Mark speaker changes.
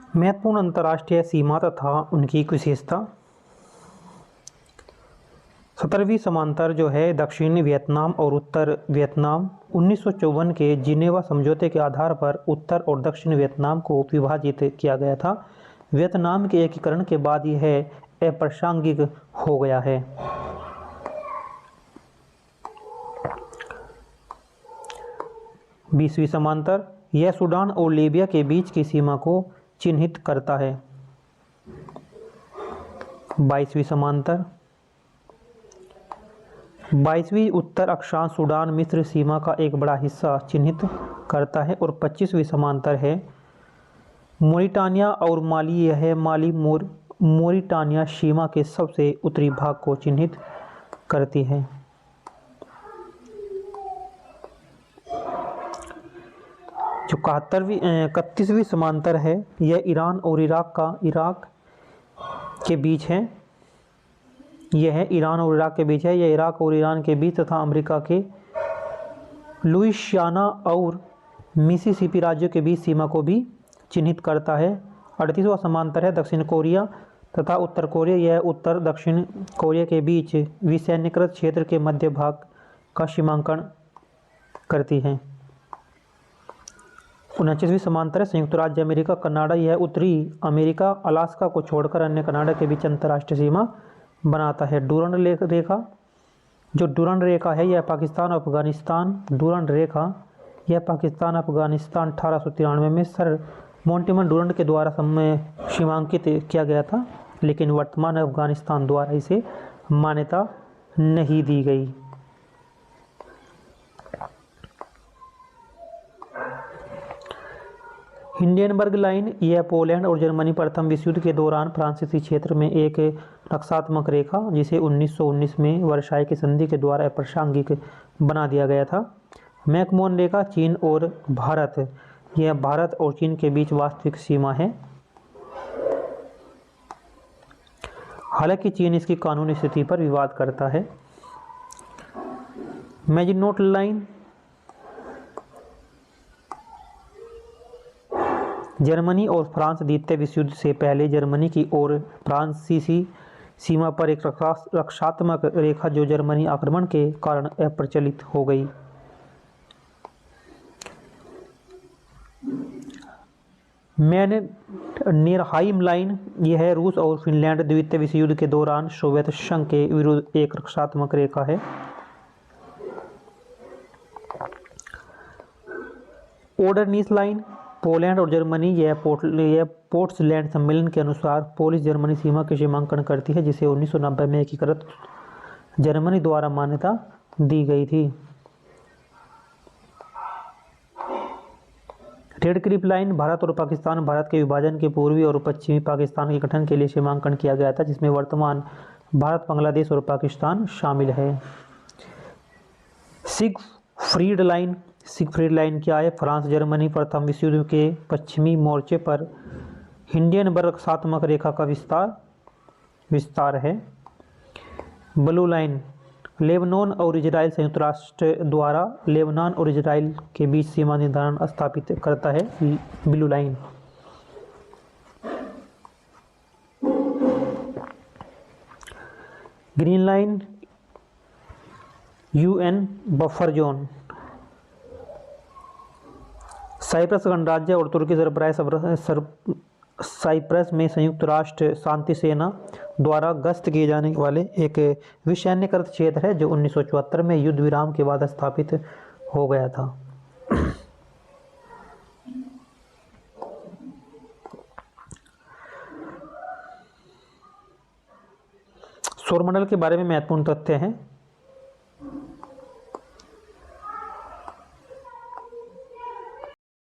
Speaker 1: महत्वपूर्ण अंतर्राष्ट्रीय सीमा तथा उनकी विशेषता। 17वीं समांतर जो है दक्षिणी वियतनाम और उत्तर वियतनाम 1954 के जिनेवा समझौते के आधार पर उत्तर और दक्षिण वियतनाम को विभाजित किया गया था। वियतनाम के एकीकरण के बाद यह अप्रासंगिक हो गया है। 20वीं समांतर यह सूडान और लीबिया के बीच की सीमा को चिन्हित करता है। 22वीं समांतर 22वीं उत्तर अक्षांश सूडान मिस्र सीमा का एक बड़ा हिस्सा चिन्हित करता है। और 25वीं समांतर है मोरिटानिया और माली। यह माली मोरिटानिया सीमा के सबसे उत्तरी भाग को चिन्हित करती है। जो 31वीं समांतर है यह ईरान और इराक के बीच है। यह ईरान और इराक के बीच है। यह इराक और ईरान के बीच तथा अमेरिका के लुइसियाना और मिसिसिपी राज्यों के बीच सीमा को भी चिन्हित करता है। 38वां समांतर है दक्षिण कोरिया तथा उत्तर कोरिया। यह उत्तर दक्षिण कोरिया के बीच विसैन्यकृत क्षेत्र के मध्य भाग का सीमांकन करती है। 29वीं समांतर है संयुक्त राज्य अमेरिका कनाडा। यह उत्तरी अमेरिका अलास्का को छोड़कर अन्य कनाडा के बीच अंतर्राष्ट्रीय सीमा बनाता है। डूरंड रेखा जो डूरंड रेखा है यह पाकिस्तान अफगानिस्तान डूरंड रेखा यह पाकिस्तान अफगानिस्तान 1893 में सर मोंटिमन डूरंड के द्वारा सीमांकित किया गया था, लेकिन वर्तमान अफगानिस्तान द्वारा इसे मान्यता नहीं दी गई। हिंडनबर्ग लाइन यह पोलैंड और जर्मनी प्रथम विश्व युद्ध के दौरान फ्रांसीसी क्षेत्र में एक रक्षात्मक रेखा जिसे 1919 में वर्साई की संधि के द्वारा अप्रासंगिक बना दिया गया था। मैकमोहन रेखा चीन और भारत यह भारत और चीन के बीच वास्तविक सीमा है। हालांकि चीन इसकी कानूनी स्थिति पर विवाद करता है। मैजिनोट लाइन जर्मनी और फ्रांस द्वितीय विश्व युद्ध से पहले जर्मनी की ओर फ्रांसीसी सीमा पर एक रक्षात्मक रेखा जो जर्मनी आक्रमण के कारण अप्रचलित हो गई। मैननहेइम लाइन यह रूस और फिनलैंड द्वितीय विश्व युद्ध के दौरान सोवियत संघ के विरुद्ध एक रक्षात्मक रेखा है। ओडरनीस लाइन पोलैंड और जर्मनी यह पोट्सलैंड सम्मेलन के अनुसार पोलिश जर्मनी सीमा के सीमांकन करती है, जिसे 1990 में एकीकृत जर्मनी द्वारा मान्यता दी गई थी। रेड क्लिफ लाइन भारत और पाकिस्तान भारत के विभाजन के पूर्वी और पश्चिमी पाकिस्तान के गठन के लिए सीमांकन किया गया था, जिसमें वर्तमान भारत बांग्लादेश और पाकिस्तान शामिल है। सिगफ्रीड लाइन क्या है? फ्रांस जर्मनी प्रथम विश्व युद्ध के पश्चिमी मोर्चे पर हिंडनबर्ग रक्षात्मक रेखा का विस्तार है। ब्लू लाइन लेबनान और इजराइल संयुक्त राष्ट्र द्वारा लेबनान और इजराइल के बीच सीमा निर्धारण स्थापित करता है। Blue line green line UN buffer zone Cyprus गणराज्य और तुर्की साइप्रस में संयुक्त राष्ट्र शांति सेना द्वारा गश्त किए जाने वाले एक विसैन्यकृत क्षेत्र है जो 1974 में युद्ध विराम के बाद स्थापित हो गया था। सौरमंडल के बारे में महत्वपूर्ण तथ्य हैं।